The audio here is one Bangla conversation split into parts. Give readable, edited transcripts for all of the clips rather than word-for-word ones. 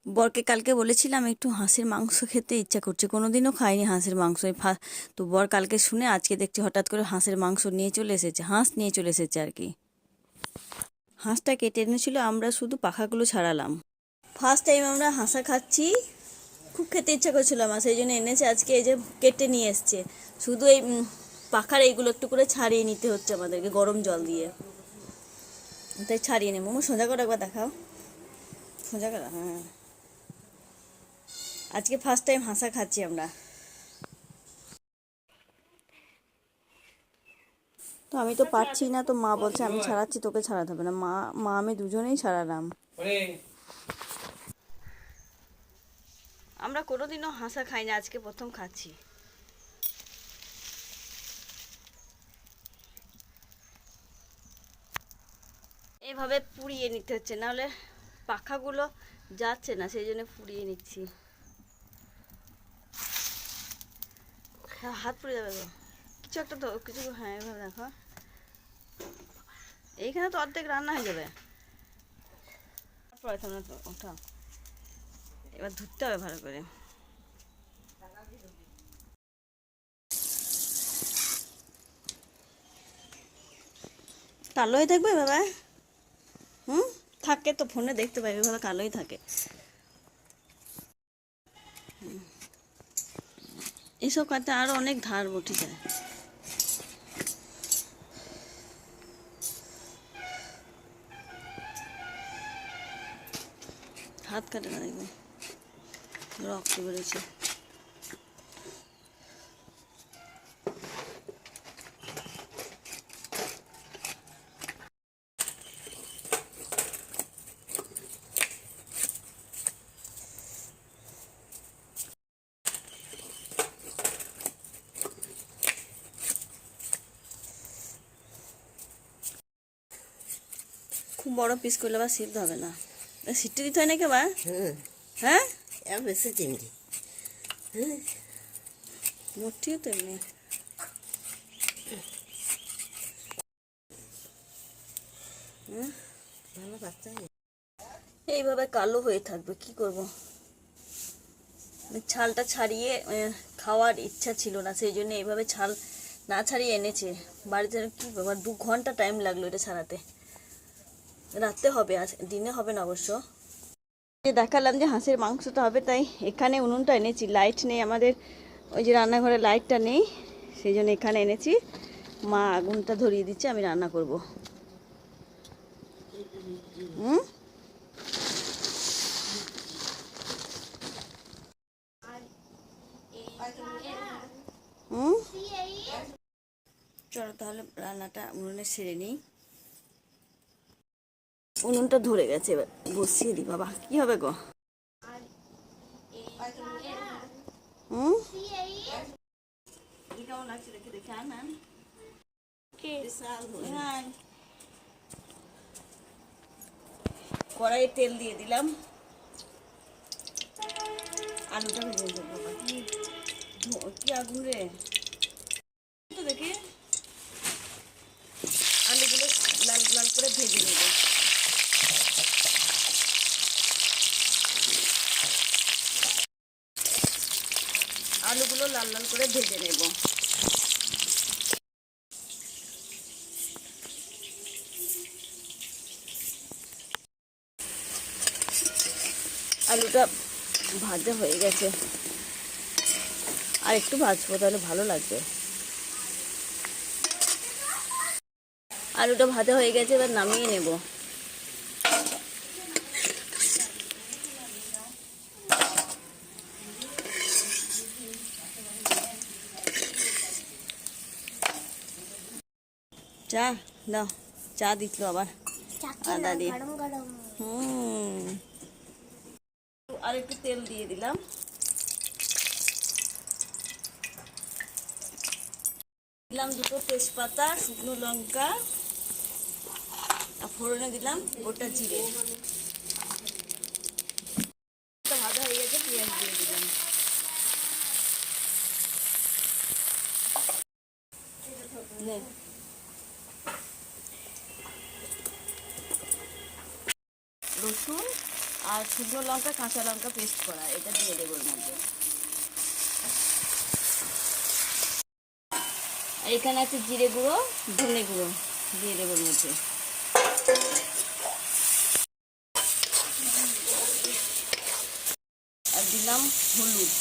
বরকে কালকে বলেছিলাম একটু হাঁসের মাংস খেতে ইচ্ছা করছে, কোনোদিনও খাইনি হাঁসের মাংস। তো বর কালকে শুনে আজকে দেখছি হঠাৎ করে হাঁসের মাংস নিয়ে চলে এসেছে, হাঁস নিয়ে চলে এসেছে আর কি। হাঁসটা কেটে এনেছিল, আমরা শুধু পাখাগুলো ছাড়ালাম। ফার্স্ট টাইম আমরা হাঁসা খাচ্ছি, খুব খেতে ইচ্ছা করছিল আমার, সেই জন্য এনেছে আজকে। এই যে কেটে নিয়ে এসছে, শুধু এই পাখার এইগুলো একটু করে ছাড়িয়ে নিতে হচ্ছে আমাদেরকে গরম জল দিয়ে, তাই ছাড়িয়ে নেবো। সোজা করে একবার দেখাও, সোজা করে। হ্যাঁ, আজকে ফার্স্ট টাইম হাঁসা খাচ্ছি আমরা। তো আমি তো পারছি না, তো মা বলছে আমি ছাড়াচ্ছি, তোকে ছাড়াতে হবে না। মা মা আমি দুজনেই ছাড়ালাম। আমরা কোনোদিনও হাঁসা খাই না, আজকে প্রথম খাচ্ছি। এইভাবে পুড়িয়ে নিতে হচ্ছে, নাহলে পাখাগুলো যাচ্ছে না, সেই জন্য পুড়িয়ে নিচ্ছি। হাত পুড়ে যাবে তো, কিছু একটা তো কিছু। হ্যাঁ, এভাবে দেখো, এইখানে তো অর্ধেক রান্না হয়ে যাবে। তো ওঠা, এবার ধুতে হবে ভালো করে। কালোই থাকবে বাবা। থাকে তো, ফোনে দেখতে পাই এভাবে কালোই থাকে। এসব কাটতে আরো অনেক ধার উঠে যায়। হাত কাটে না, দেখবে রক্ত বেরোচ্ছে। খুব বড় পিস করলে আবার সিদ্ধ হবে না, সিটে দিতে হয় নাকি আবার? হ্যাঁ, বেশি চিংড়ি মোটিও তো এমনি। ভালো বাচ্চা। এইভাবে কালো হয়ে থাকবে, কি করব। ছালটা ছাড়িয়ে খাওয়ার ইচ্ছা ছিল না, সেই জন্য এইভাবে ছাল না ছাড়িয়ে এনেছে বাড়িতে। কি ব্যাপার, 2 ঘন্টা টাইম লাগলো এটা ছাড়াতে। রাতে হবে, আজ দিনে হবে না অবশ্য। দেখালাম যে হাঁসের মাংসটা হবে, তাই এখানে উনুনটা এনেছি। লাইট নেই আমাদের, ওই যে রান্নাঘরে লাইটটা নেই, সেই জন্য এখানে এনেছি। মা আগুনটা ধরিয়ে দিচ্ছে, আমি রান্না করব। হুম, হুম, চলো তাহলে রান্নাটা উনুনে সেরে নিই। উনুনটা ধরে গেছে, এবার বসিয়ে দিই। বাবা কি হবে গো? হুম, কেমন লাগছে দেখে দেখে। আন কড়াইয়ে তেল দিয়ে দিলাম, আলুটা ভেজে দেবো। বাবা কি কি আগুন রে, তো দেখি আলুগুলো লাল লাল করে ভেজে নেব। আলুগুলো লাল লাল করে ভেজে নেব। আলুটা ভাজা হয়ে গেছে, আর একটু ভাজবো, তাহলে ভালো লাগবে। আলুটা ভাজা হয়ে গেছে, এবার নামিয়ে নেব। চা দাও, চা দিচ্ছিল আবার আদা দিয়ে। আর একটু তেল দিয়ে দিলাম, দিলাম 2টো তেজপাতা, শুকনো লঙ্কা, আর ফোড়নে দিলাম গোটা জিরে। ভাজা হয়ে গেছে, পেঁয়াজ দিয়ে দিলাম। রসুন আর শুকনো লঙ্কা কাঁচা লঙ্কা পেস্ট করা, এটা দিয়ে দেবো এর মধ্যে। আর এখানে আছে জিরে গুঁড়ো, ধনে গুঁড়ো দিয়ে দেবো এর মধ্যে। আর দিলাম হলুদ।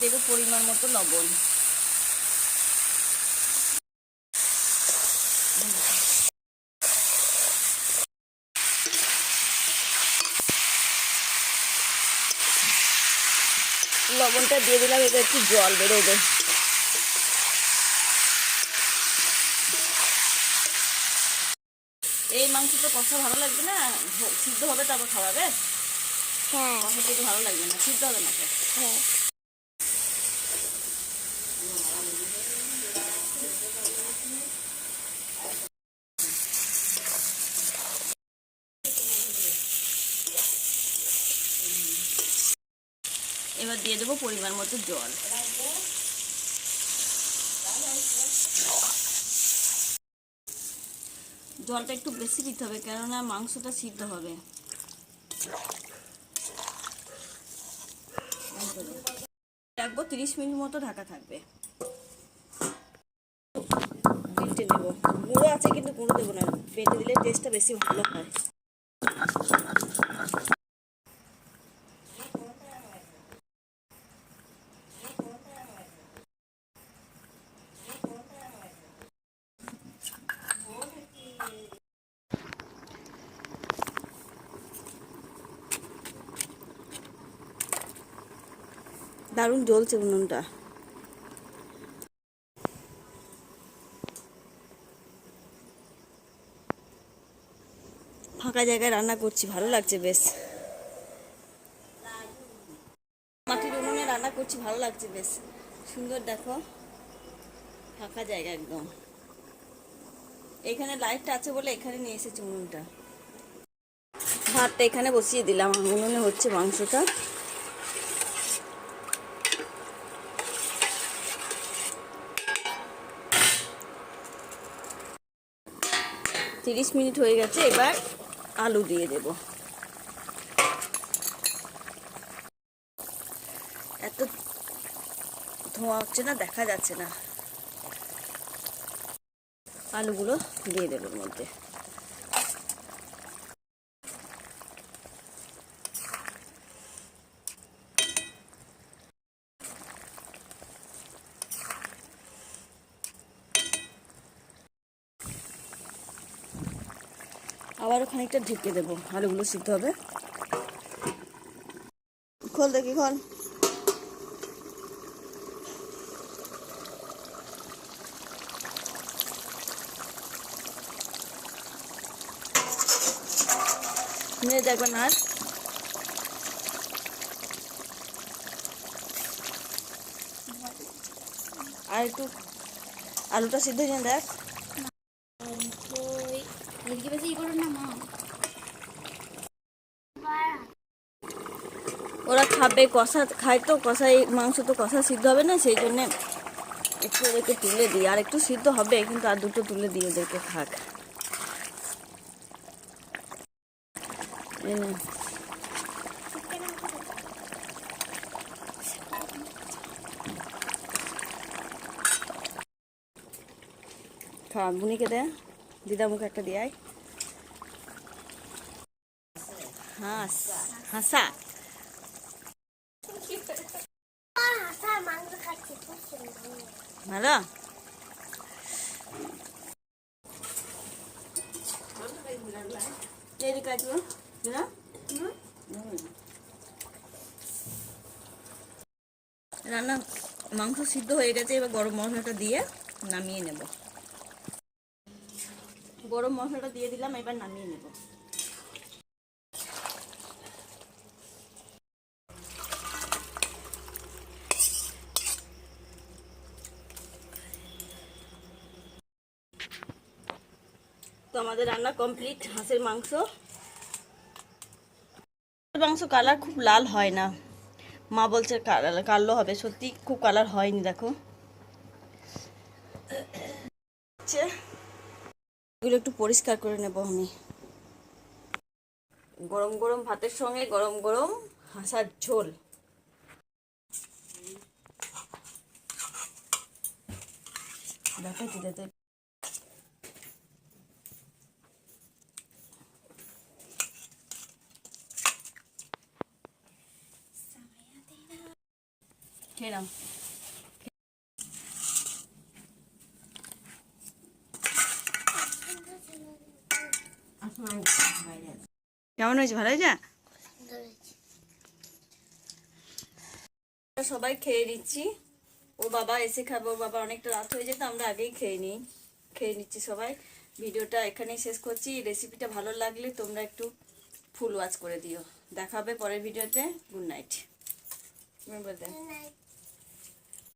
দেবো পরিমাণ মতো লবণ। লবণটা দিয়ে দিলাম, এটা একটু জল বেরোবে। এই মাংস তো কষা ভালো লাগবে না, সিদ্ধ হবে তারপর খাওয়াবে। হ্যাঁ কষা থেকে ভালো লাগবে না, সিদ্ধ হবে না। হ্যাঁ। এবার দিয়ে দেবো পরিমাণ মতো জল। জলটা একটু বেশি দিতে হবে, কেননা মাংসটা সিদ্ধ হবে। রাখবো 30 মিনিট মতো, ঢাকা থাকবে। বেটে দেবো, গুঁড়ো আছে কিন্তু গুঁড়ো দেবো না, বেটে দিলে টেস্টটা বেশি ভালো হয়। দারুণ জ্বলছে উনুনটা। ফাঁকা জায়গায় রান্না করছি, ভালো লাগছে বেশ। মাটির উনুনে রান্না করছি, ভালো লাগছে বেশ সুন্দর। দেখো ফাঁকা জায়গা একদম। এখানে লাইটটা আছে বলে এখানে নিয়ে এসেছি উনুনটা। ভাতটা এখানে বসিয়ে দিলাম, উনুনে হচ্ছে মাংসটা। তিরিশ মিনিট হয়ে গেছে, এবার আলু দিয়ে দেব। এত ধোঁয়া হচ্ছে না, দেখা যাচ্ছে না। আলুগুলো দিয়ে দেবো এর মধ্যে। আবারও খানিকটা ঢেকে দেবো, আলুগুলো সিদ্ধ হবে। খোল দেখি, খোল। নিয়ে দেখবেন আর একটু আলুটা সিদ্ধ হয়ে দেখ। ওরা খাবে, কষা খায় তো, কষাই মাংস তো কষা সিদ্ধ হবে না, সেই জন্যে একটু ওদেরকে তুলে দিই। আর একটু সিদ্ধ হবে, কিন্তু আর দুটো তুলে দিই ওদেরকে খাক। খাওয়া বুনিকে দেয়, দিদা মুখে একটা দিয়ে। হাঁস, হাঁসা ভালো। রান্না মাংস সিদ্ধ হয়ে গেছে, এবার গরম মশলাটা দিয়ে নামিয়ে নেব। গরম মশলাটা দিয়ে দিলাম, এবার নামিয়ে নেব। তো আমাদের রান্না কমপ্লিট। হাঁসের মাংস। মাংস কালার খুব লাল হয় না, মা বলছে কালো হবে, সত্যি খুব কালার হয়নি। দেখো এগুলো একটু পরিষ্কার করে নেব আমি। গরম গরম ভাতের সঙ্গে গরম গরম হাঁসার ঝোল। দেখাচ্ছি যাতে খেয়ে নাও। কেমন হয়েছে? ভালো হয়েছে? সবাই খেয়ে নিচ্ছি। ও বাবা এসে খাবে, ওর বাবা অনেকটা রাত হয়ে যেত, আমরা আগেই খেয়ে নিচ্ছি সবাই। ভিডিওটা এখানেই শেষ করছি। রেসিপিটা ভালো লাগলে তোমরা একটু ফুল ওয়াচ করে দিও। দেখা হবে পরের ভিডিওতে। Good night.